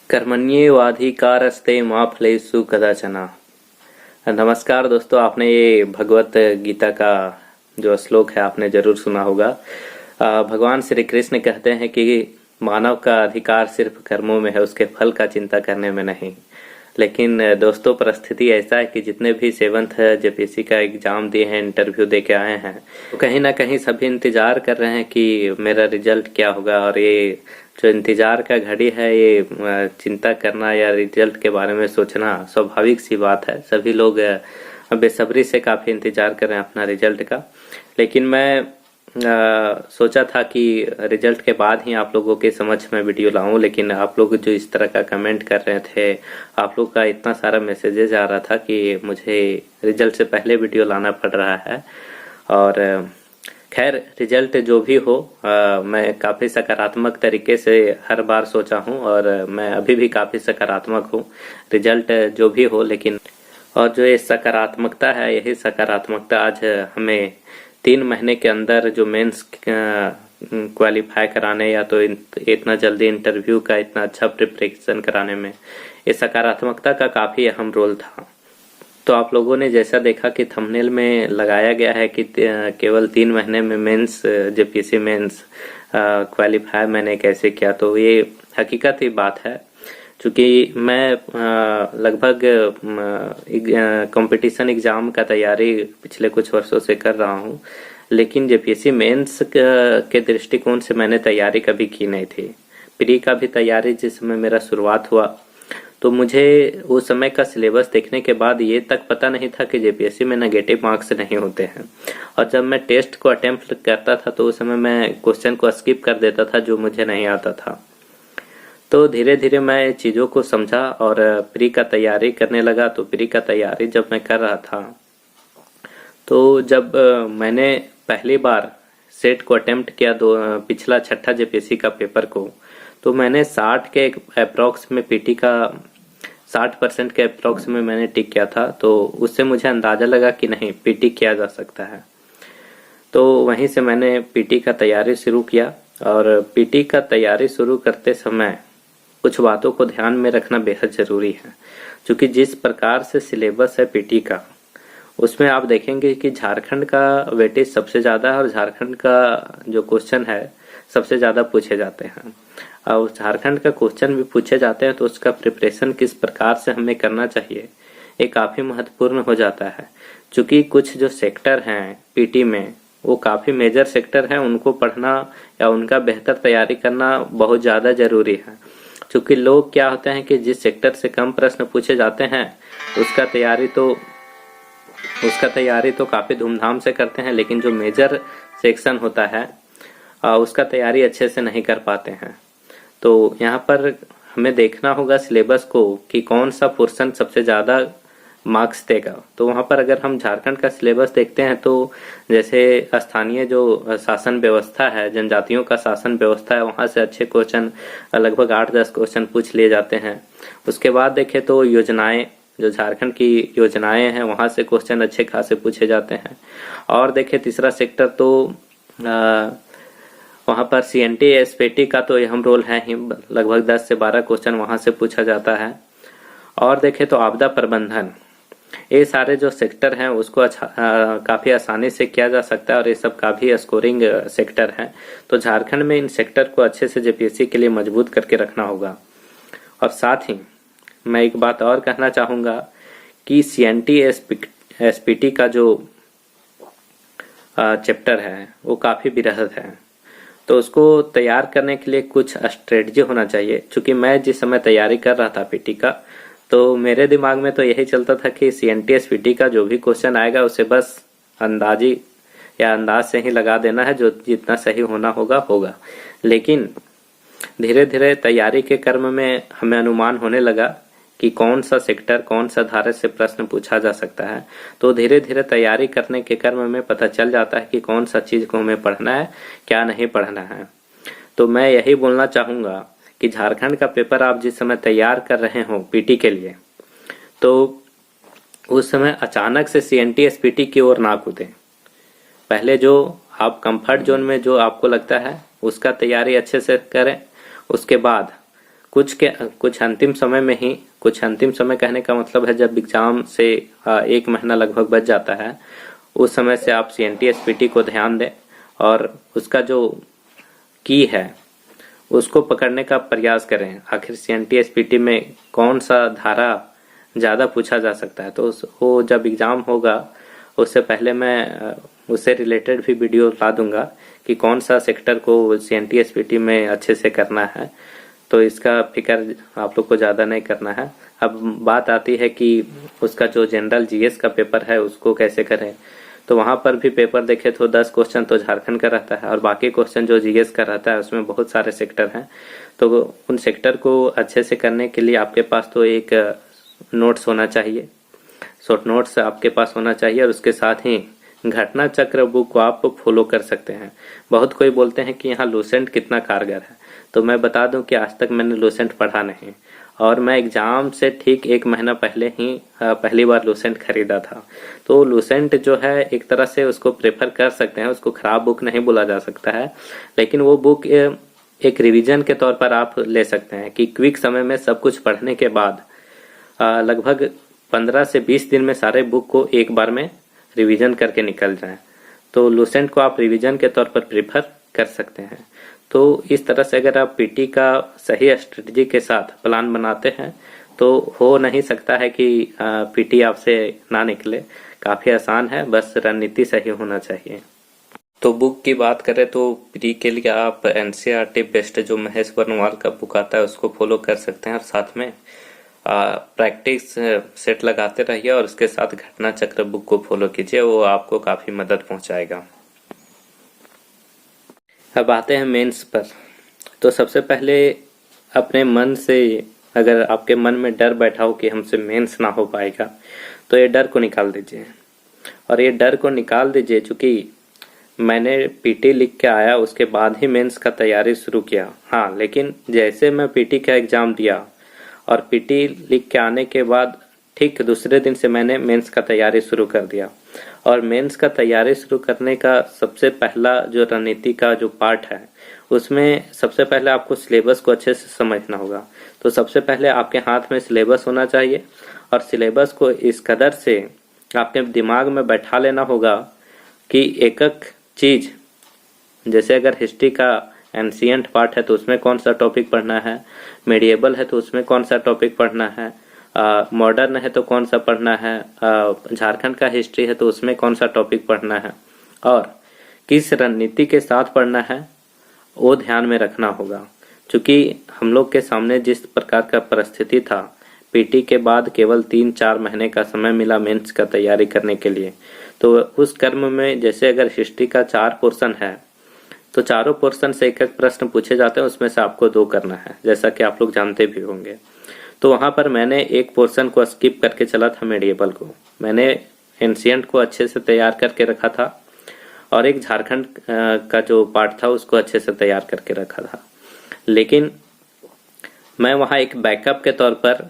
कर्मण्येवाधिकारस्ते मा फलेषु कदाचन। नमस्कार दोस्तों, आपने ये भगवत गीता का जो श्लोक है आपने जरूर सुना होगा। भगवान श्री कृष्ण कहते हैं कि मानव का अधिकार सिर्फ कर्मों में है, उसके फल का चिंता करने में नहीं। लेकिन दोस्तों, परिस्थिति ऐसा है कि जितने भी सेवंथ जेपीएससी का एग्जाम दिए हैं, इंटरव्यू दे के आए हैं, तो कहीं ना कहीं सभी इंतजार कर रहे हैं कि मेरा रिजल्ट क्या होगा। और ये जो इंतजार का घड़ी है, ये चिंता करना या रिजल्ट के बारे में सोचना स्वाभाविक सी बात है। सभी लोग बेसब्री से काफी इंतजार कर रहे हैं अपना रिजल्ट का। लेकिन मैं सोचा था कि रिजल्ट के बाद ही आप लोगों के समझ में वीडियो लाऊं, लेकिन आप लोग जो इस तरह का कमेंट कर रहे थे, आप लोग का इतना सारा मैसेजेस आ रहा था कि मुझे रिजल्ट से पहले वीडियो लाना पड़ रहा है। और खैर, रिजल्ट जो भी हो, मैं काफी सकारात्मक तरीके से हर बार सोचा हूं और मैं अभी भी काफी सकारात्मक हूं। रिजल्ट जो भी हो, लेकिन और जो ये सकारात्मकता है, यही सकारात्मकता आज हमें 3 महीने के अंदर जो मेंस क्वालिफाई कराने या तो इतना जल्दी इंटरव्यू का इतना अच्छा प्रिपरेशन कराने में ये सकारात्मकता का काफी अहम रोल था। तो आप लोगों ने जैसा देखा कि थंबनेल में लगाया गया है कि केवल 3 महीने में मेंस जेपीएससी मेंस क्वालिफाई मैंने कैसे किया, तो ये हकीकत ही बात है। चूंकि मैं लगभग कंपटीशन एग्जाम का तैयारी पिछले कुछ वर्षों से कर रहा हूं, लेकिन जेपीएससी मेंस के दृष्टिकोण से मैंने तैयारी कभी की नहीं थी। प्री का भी तैयारी जिस समय मेरा शुरुआत हुआ, तो मुझे उस समय का सिलेबस देखने के बाद ये तक पता नहीं था कि जेपीएससी में नेगेटिव मार्क्स नहीं होते हैं। और जब मैं टेस्ट को अटेम्प्ट करता था तो उस समय मैं क्वेश्चन को स्किप कर देता था जो मुझे नहीं आता था। तो धीरे धीरे मैं चीज़ों को समझा और प्री का तैयारी करने लगा। तो प्री का तैयारी जब मैं कर रहा था, तो जब मैंने पहली बार सेट को अटेम्प्ट किया, पिछला 6ठा जेपीएससी का पेपर को, तो मैंने 60 के अप्रॉक्स में पीटी का 60% के अप्रॉक्स में मैंने टिक किया था। तो उससे मुझे अंदाजा लगा कि नहीं, पीटी किया जा सकता है। तो वहीं से मैंने पीटी का तैयारी शुरू किया। और पीटी का तैयारी शुरू करते समय कुछ बातों को ध्यान में रखना बेहद जरूरी है, क्योंकि जिस प्रकार से सिलेबस है पीटी का, उसमें आप देखेंगे कि झारखंड का वेटेज सबसे ज्यादा है और झारखंड का जो क्वेश्चन है सबसे ज्यादा पूछे जाते हैं। और झारखंड का क्वेश्चन भी पूछे जाते हैं तो उसका प्रिपरेशन किस प्रकार से हमें करना चाहिए, ये काफी महत्वपूर्ण हो जाता है। क्योंकि कुछ जो सेक्टर हैं पीटी में, वो काफी मेजर सेक्टर हैं, उनको पढ़ना या उनका बेहतर तैयारी करना बहुत ज्यादा जरूरी है। क्योंकि लोग क्या होते हैं कि जिस सेक्टर से कम प्रश्न पूछे जाते हैं उसका तैयारी तो काफी धूमधाम से करते हैं, लेकिन जो मेजर सेक्शन होता है उसका तैयारी अच्छे से नहीं कर पाते हैं। तो यहाँ पर हमें देखना होगा सिलेबस को कि कौन सा पोर्शन सबसे ज्यादा मार्क्स देगा। तो वहां पर अगर हम झारखंड का सिलेबस देखते हैं, तो जैसे स्थानीय जो शासन व्यवस्था है, जनजातियों का शासन व्यवस्था है, वहां से अच्छे क्वेश्चन लगभग 8-10 क्वेश्चन पूछ लिए जाते हैं। उसके बाद देखें तो योजनाएं, जो झारखंड की योजनाएं हैं, वहां से क्वेश्चन अच्छे खासे पूछे जाते हैं। और देखें तीसरा सेक्टर, तो वहां पर सीएनटी एसपीटी का तो अहम रोल है ही, लगभग 10 से 12 क्वेश्चन वहां से पूछा जाता है। और देखें तो आपदा प्रबंधन, ये सारे जो सेक्टर हैं उसको काफी आसानी से किया जा सकता है और ये सब काफी स्कोरिंग सेक्टर हैं। तो झारखंड में इन सेक्टर को अच्छे से जेपीएससी के लिए मजबूत करके रखना होगा। और साथ ही मैं एक बात और कहना चाहूंगा कि सीएनटी एसपीटी का जो चैप्टर है वो काफी बृहद है, तो उसको तैयार करने के लिए कुछ स्ट्रेटजी होना चाहिए। क्योंकि मैं जिस समय तैयारी कर रहा था पीटी का, तो मेरे दिमाग में तो यही चलता था कि सीएनटी एसपीटी का जो भी क्वेश्चन आएगा उसे बस अंदाज से ही लगा देना है, जो जितना सही होना होगा। लेकिन धीरे धीरे तैयारी के क्रम में हमें अनुमान होने लगा कि कौन सा सेक्टर, कौन सा धारा से प्रश्न पूछा जा सकता है। तो धीरे धीरे तैयारी करने के क्रम में पता चल जाता है कि कौन सा चीज को हमें पढ़ना है, क्या नहीं पढ़ना है। तो मैं यही बोलना चाहूंगा कि झारखंड का पेपर आप जिस समय तैयार कर रहे हो पीटी के लिए, तो उस समय अचानक से सीएनटी एसपीटी की ओर ना कूदें। पहले जो आप कंफर्ट जोन में जो आपको लगता है उसका तैयारी अच्छे से करें। उसके बाद कुछ अंतिम समय में ही, कुछ अंतिम समय कहने का मतलब है जब एग्जाम से 1 महीना लगभग बच जाता है, उस समय से आप CNT SPT को ध्यान दें और उसका जो की है उसको पकड़ने का प्रयास करें। आखिर CNT SPT में कौन सा धारा ज़्यादा पूछा जा सकता है, तो वो जब एग्ज़ाम होगा उससे पहले मैं उससे रिलेटेड भी वीडियो ला दूंगा कि कौन सा सेक्टर को CNT SPT में अच्छे से करना है। तो इसका फिक्र आप लोग को ज़्यादा नहीं करना है। अब बात आती है कि उसका जो जनरल GS का पेपर है उसको कैसे करें। तो वहाँ पर भी पेपर देखे तो 10 क्वेश्चन तो झारखंड का रहता है और बाकी क्वेश्चन जो GS का रहता है उसमें बहुत सारे सेक्टर हैं। तो उन सेक्टर को अच्छे से करने के लिए आपके पास तो एक नोट्स होना चाहिए, शॉर्ट नोट्स आपके पास होना चाहिए और उसके साथ ही घटना चक्र बुक को आप फॉलो कर सकते हैं। बहुत कोई बोलते हैं कि यहाँ लूसेंट कितना कारगर है, तो मैं बता दूं कि आज तक मैंने लूसेंट पढ़ा नहीं और मैं एग्जाम से ठीक 1 महीना पहले ही पहली बार लूसेंट खरीदा था। तो लूसेंट जो है एक तरह से उसको प्रेफर कर सकते हैं, उसको खराब बुक नहीं बोला जा सकता है, लेकिन वो बुक एक रिवीजन के तौर पर आप ले सकते हैं कि क्विक समय में सब कुछ पढ़ने के बाद लगभग 15 से 20 दिन में सारे बुक को एक बार में रिवीजन करके निकल जाएं। तो लूसेंट को आप रिवीजन के तौर पर प्रेफर कर सकते हैं। तो इस तरह से अगर आप पीटी का सही स्ट्रेटजी के साथ प्लान बनाते हैं तो हो नहीं सकता है कि पीटी आपसे ना निकले। काफी आसान है, बस रणनीति सही होना चाहिए। तो बुक की बात करें तो प्री के लिए आप NCERT बेस्ट जो महेश वर्णवाल का बुक आता है उसको फॉलो कर सकते हैं और साथ में प्रैक्टिस सेट लगाते रहिए और उसके साथ घटना चक्र बुक को फॉलो कीजिए, वो आपको काफी मदद पहुंचाएगा। अब आते हैं मेंस पर। तो सबसे पहले अपने मन से, अगर आपके मन में डर बैठा हो कि हमसे मेंस ना हो पाएगा, तो ये डर को निकाल दीजिए और ये डर को निकाल दीजिए। चूंकि मैंने पीटी लिख के आया उसके बाद ही मेंस का तैयारी शुरू किया। हाँ, लेकिन जैसे मैं पीटी का एग्जाम दिया और पीटी लिख के आने के बाद ठीक दूसरे दिन से मैंने मेंस का तैयारी शुरू कर दिया। और मेंस का तैयारी शुरू करने का सबसे पहला जो रणनीति का जो पार्ट है उसमें सबसे पहले आपको सिलेबस को अच्छे से समझना होगा। तो सबसे पहले आपके हाथ में सिलेबस होना चाहिए और सिलेबस को इस कदर से आपके दिमाग में बैठा लेना होगा कि एक एक चीज, जैसे अगर हिस्ट्री का एंशिएंट पार्ट है तो उसमें कौन सा टॉपिक पढ़ना है, मेडिएबल है तो उसमें कौन सा टॉपिक पढ़ना है, मॉडर्न है तो कौन सा पढ़ना है, झारखंड का हिस्ट्री है तो उसमें कौन सा टॉपिक पढ़ना है और किस रणनीति के साथ पढ़ना है वो ध्यान में रखना होगा। क्योंकि हम लोग के सामने जिस प्रकार का परिस्थिति था, पीटी के बाद केवल 3-4 महीने का समय मिला मेंस का तैयारी करने के लिए। तो उस क्रम में जैसे अगर हिस्ट्री का 4 पोर्शन है तो चारों पोर्शन से एक एक प्रश्न पूछे जाते हैं, उसमें से आपको 2 करना है, जैसा कि आप लोग जानते भी होंगे। तो वहां पर मैंने एक पोर्शन को स्किप करके चला था, मेडिएबल को। मैंने एंशिएंट को अच्छे से तैयार करके रखा था और एक झारखंड का जो पार्ट था उसको अच्छे से तैयार करके रखा था। लेकिन मैं वहां एक बैकअप के तौर पर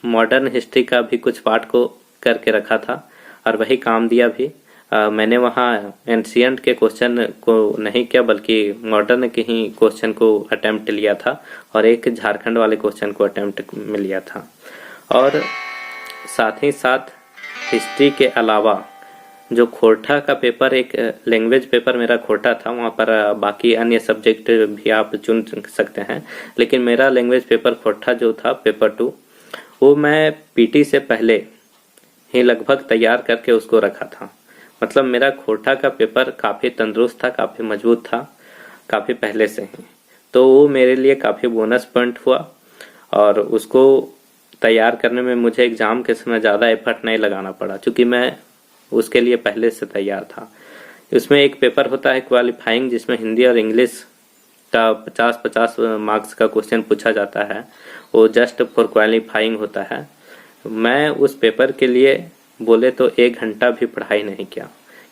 मॉडर्न हिस्ट्री का भी कुछ पार्ट को करके रखा था और वही काम दिया भी। मैंने वहाँ एंशिएंट के क्वेश्चन को नहीं किया बल्कि मॉडर्न के ही क्वेश्चन को अटेम्प्ट लिया था और एक झारखंड वाले क्वेश्चन को अटेम्प्ट में लिया था। और साथ ही साथ हिस्ट्री के अलावा जो खोरठा का पेपर, एक लैंग्वेज पेपर मेरा खोरठा था, वहाँ पर बाकी अन्य सब्जेक्ट भी आप चुन सकते हैं, लेकिन मेरा लैंग्वेज पेपर खोरठा जो था पेपर 2, वो मैं पीटी से पहले ही लगभग तैयार करके उसको रखा था। मतलब मेरा खोरठा का पेपर काफी तंदुरुस्त था, काफी मजबूत था, काफी पहले से ही। तो वो मेरे लिए काफी बोनस पॉइंट हुआ और उसको तैयार करने में मुझे एग्जाम के समय ज्यादा एफर्ट नहीं लगाना पड़ा, क्योंकि मैं उसके लिए पहले से तैयार था। उसमें एक पेपर होता है क्वालिफाइंग, जिसमें हिंदी और इंग्लिश का 50-50 मार्क्स का क्वेश्चन पूछा जाता है। वो जस्ट फॉर क्वालिफाइंग होता है। मैं उस पेपर के लिए बोले तो 1 घंटा भी पढ़ाई नहीं किया,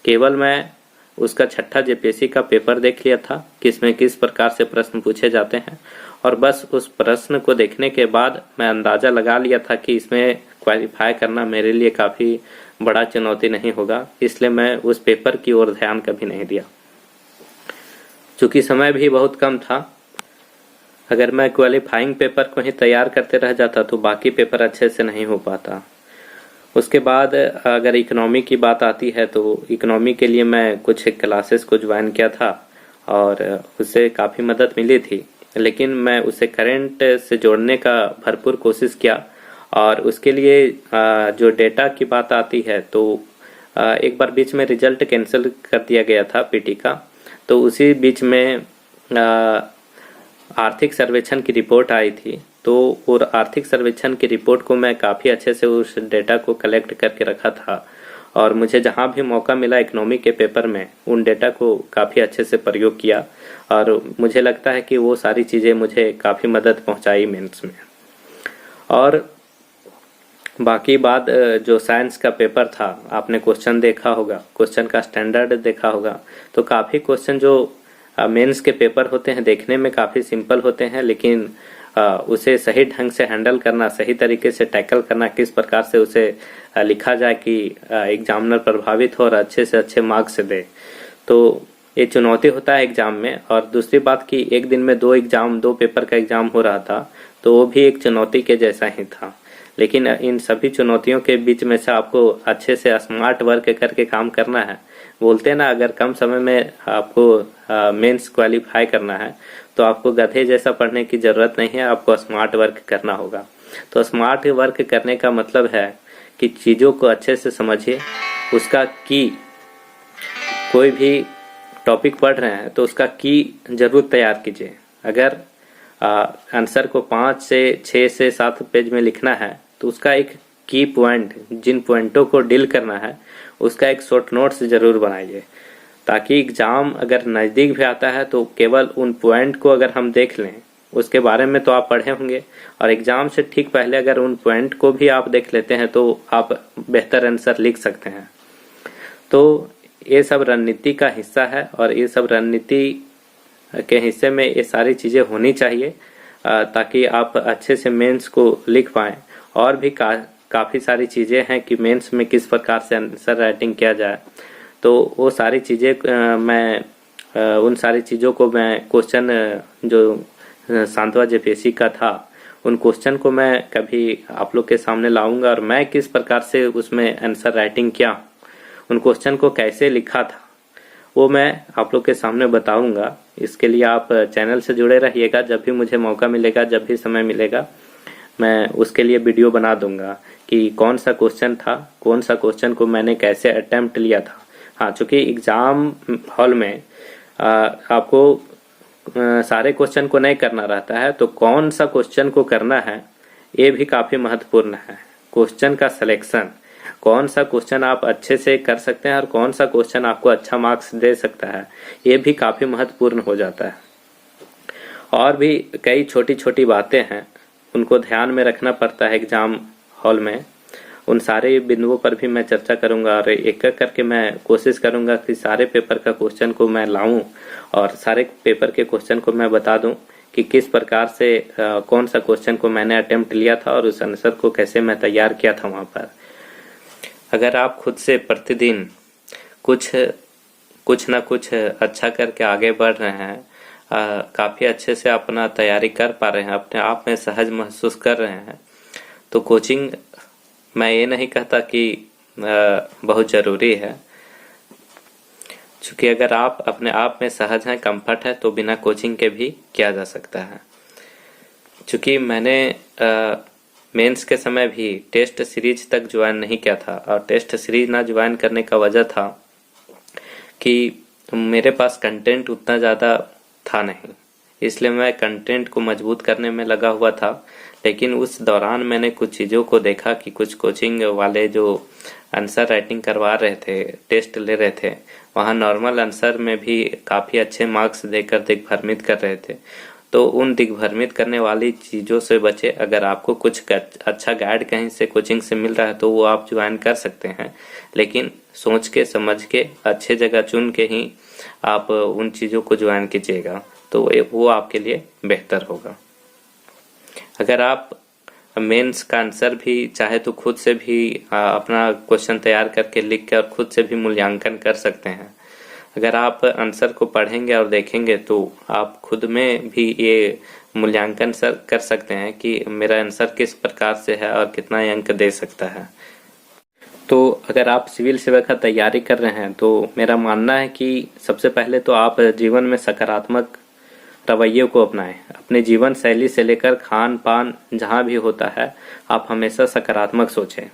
केवल मैं उसका 6ठा जेपीएससी का पेपर देख लिया था कि इसमें किस प्रकार से प्रश्न पूछे जाते हैं, और बस उस प्रश्न को देखने के बाद मैं अंदाजा लगा लिया था कि इसमें क्वालिफाई करना मेरे लिए काफी बड़ा चुनौती नहीं होगा। इसलिए मैं उस पेपर की ओर ध्यान कभी नहीं दिया। चूंकि समय भी बहुत कम था, अगर मैं क्वालिफाइंग पेपर को ही तैयार करते रह जाता तो बाकी पेपर अच्छे से नहीं हो पाता। उसके बाद अगर इकोनॉमी की बात आती है तो इकोनॉमी के लिए मैं कुछ क्लासेस को ज्वाइन किया था और उससे काफ़ी मदद मिली थी, लेकिन मैं उसे करंट से जोड़ने का भरपूर कोशिश किया। और उसके लिए जो डेटा की बात आती है तो एक बार बीच में रिजल्ट कैंसिल कर दिया गया था पीटी का, तो उसी बीच में आर्थिक सर्वेक्षण की रिपोर्ट आई थी। तो और आर्थिक सर्वेक्षण की रिपोर्ट को मैं काफ़ी अच्छे से उस डेटा को कलेक्ट करके रखा था और मुझे जहाँ भी मौका मिला इकोनॉमी के पेपर में उन डेटा को काफ़ी अच्छे से प्रयोग किया और मुझे लगता है कि वो सारी चीज़ें मुझे काफ़ी मदद पहुँचाई मेंस में। और बाकी बात जो साइंस का पेपर था, आपने क्वेश्चन देखा होगा, क्वेश्चन का स्टैंडर्ड देखा होगा, तो काफ़ी क्वेश्चन जो मेंस के पेपर होते हैं देखने में काफ़ी सिंपल होते हैं, लेकिन उसे सही ढंग से हैंडल करना, सही तरीके से टैकल करना, किस प्रकार से उसे लिखा जाए कि एग्जामिनर प्रभावित हो और अच्छे से अच्छे मार्क्स दे, तो ये चुनौती होता है एग्जाम में। और दूसरी बात कि एक दिन में दो पेपर का एग्जाम हो रहा था, तो वो भी एक चुनौती के जैसा ही था। लेकिन इन सभी चुनौतियों के बीच में से आपको अच्छे से स्मार्ट वर्क करके काम करना है। बोलते हैं ना, अगर कम समय में आपको मेंस क्वालिफाई करना है तो आपको गधे जैसा पढ़ने की ज़रूरत नहीं है, आपको स्मार्ट वर्क करना होगा। तो स्मार्ट वर्क करने का मतलब है कि चीज़ों को अच्छे से समझिए, उसका की कोई भी टॉपिक पढ़ रहे हैं तो उसका की जरूर तैयार कीजिए। अगर आंसर को 5 से 6 से 7 पेज में लिखना है तो उसका एक की पॉइंट, जिन पॉइंटों को डील करना है उसका एक शॉर्ट नोट्स जरूर बनाइए, ताकि एग्जाम अगर नज़दीक भी आता है तो केवल उन पॉइंट को अगर हम देख लें, उसके बारे में तो आप पढ़े होंगे और एग्जाम से ठीक पहले अगर उन पॉइंट को भी आप देख लेते हैं तो आप बेहतर आंसर लिख सकते हैं। तो ये सब रणनीति का हिस्सा है और ये सब रणनीति के हिस्से में ये सारी चीज़ें होनी चाहिए ताकि आप अच्छे से मेंस को लिख पाएँ। और भी काफ़ी सारी चीज़ें हैं कि मेंस में किस प्रकार से आंसर राइटिंग किया जाए, तो वो सारी चीज़ें मैं उन सारी चीज़ों को मैं क्वेश्चन जो सांतवा जेपीएससी का था उन क्वेश्चन को मैं कभी आप लोग के सामने लाऊंगा और मैं किस प्रकार से उसमें आंसर राइटिंग किया, उन क्वेश्चन को कैसे लिखा था, वो मैं आप लोग के सामने बताऊंगा। इसके लिए आप चैनल से जुड़े रहिएगा, जब भी मुझे मौका मिलेगा, जब भी समय मिलेगा, मैं उसके लिए वीडियो बना दूंगा कि कौन सा क्वेश्चन था, कौन सा क्वेश्चन को मैंने कैसे अटेम्प्ट लिया था। हाँ, चूंकि एग्जाम हॉल में आपको सारे क्वेश्चन को नहीं करना रहता है, तो कौन सा क्वेश्चन को करना है ये भी काफ़ी महत्वपूर्ण है। क्वेश्चन का सिलेक्शन, कौन सा क्वेश्चन आप अच्छे से कर सकते हैं और कौन सा क्वेश्चन आपको अच्छा मार्क्स दे सकता है, ये भी काफ़ी महत्वपूर्ण हो जाता है। और भी कई छोटी छोटी बातें हैं, उनको ध्यान में रखना पड़ता है एग्जाम हॉल में। उन सारे बिंदुओं पर भी मैं चर्चा करूंगा और एक एक करके मैं कोशिश करूंगा कि सारे पेपर का क्वेश्चन को मैं लाऊं और सारे पेपर के क्वेश्चन को मैं बता दूं कि किस प्रकार से कौन सा क्वेश्चन को मैंने अटेम्प्ट लिया था और उस आंसर को कैसे मैं तैयार किया था वहाँ पर। अगर आप खुद से प्रतिदिन कुछ ना कुछ अच्छा करके आगे बढ़ रहे हैं, काफ़ी अच्छे से अपना तैयारी कर पा रहे हैं, अपने आप में सहज महसूस कर रहे हैं, तो कोचिंग मैं ये नहीं कहता कि बहुत ज़रूरी है। क्योंकि अगर आप अपने आप में सहज हैं, कंफर्ट है, तो बिना कोचिंग के भी किया जा सकता है। क्योंकि मैंने मेंस के समय भी टेस्ट सीरीज तक ज्वाइन नहीं किया था और टेस्ट सीरीज ना ज्वाइन करने का वजह था कि मेरे पास कंटेंट उतना ज़्यादा था नहीं, इसलिए मैं कंटेंट को मजबूत करने में लगा हुआ था। लेकिन उस दौरान मैंने कुछ चीज़ों को देखा कि कुछ कोचिंग वाले जो आंसर राइटिंग करवा रहे थे, टेस्ट ले रहे थे, वहाँ नॉर्मल आंसर में भी काफ़ी अच्छे मार्क्स देकर दिग्भ्रमित कर रहे थे। तो उन दिग्भ्रमित करने वाली चीज़ों से बचे। अगर आपको कुछ अच्छा गाइड कहीं से कोचिंग से मिल रहा है तो वो आप ज्वाइन कर सकते हैं, लेकिन सोच के समझ के अच्छे जगह चुन के ही आप उन चीज़ों को ज्वाइन कीजिएगा, तो वो आपके लिए बेहतर होगा। अगर आप मेंस का आंसर भी चाहे तो खुद से भी अपना क्वेश्चन तैयार करके लिख के और खुद से भी मूल्यांकन कर सकते हैं। अगर आप आंसर को पढ़ेंगे और देखेंगे तो आप खुद में भी ये मूल्यांकन कर सकते हैं कि मेरा आंसर किस प्रकार से है और कितना अंक दे सकता है। तो अगर आप सिविल सेवा का तैयारी कर रहे हैं तो मेरा मानना है कि सबसे पहले तो आप जीवन में सकारात्मक रवैये को अपनाएं। अपने जीवन शैली से लेकर खान पान जहाँ भी होता है आप हमेशा सकारात्मक सोचें,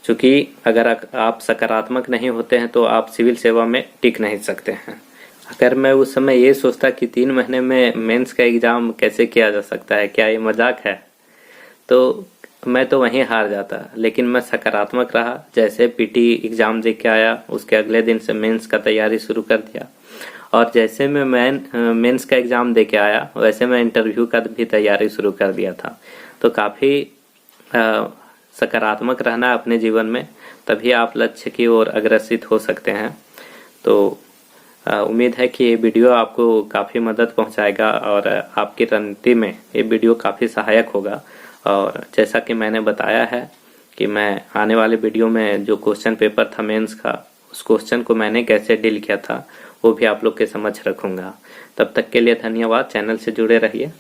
क्योंकि अगर आप सकारात्मक नहीं होते हैं तो आप सिविल सेवा में टिक नहीं सकते हैं। अगर मैं उस समय ये सोचता कि 3 महीने में मेंस का एग्जाम कैसे किया जा सकता है, क्या ये मजाक है, तो मैं तो वहीं हार जाता। लेकिन मैं सकारात्मक रहा, जैसे पीटी एग्जाम दे के आया उसके अगले दिन से मेंस का तैयारी शुरू कर दिया, और जैसे मैं मेंस का एग्जाम दे के आया वैसे मैं इंटरव्यू का भी तैयारी शुरू कर दिया था। तो काफ़ी सकारात्मक रहना अपने जीवन में, तभी आप लक्ष्य की ओर अग्रसित हो सकते हैं। तो उम्मीद है कि ये वीडियो आपको काफ़ी मदद पहुंचाएगा और आपकी रणनीति में ये वीडियो काफ़ी सहायक होगा। और जैसा कि मैंने बताया है कि मैं आने वाले वीडियो में जो क्वेश्चन पेपर था मेंस का, उस क्वेश्चन को मैंने कैसे डील किया था वो भी आप लोग के समझ रखूंगा। तब तक के लिए धन्यवाद। चैनल से जुड़े रहिए।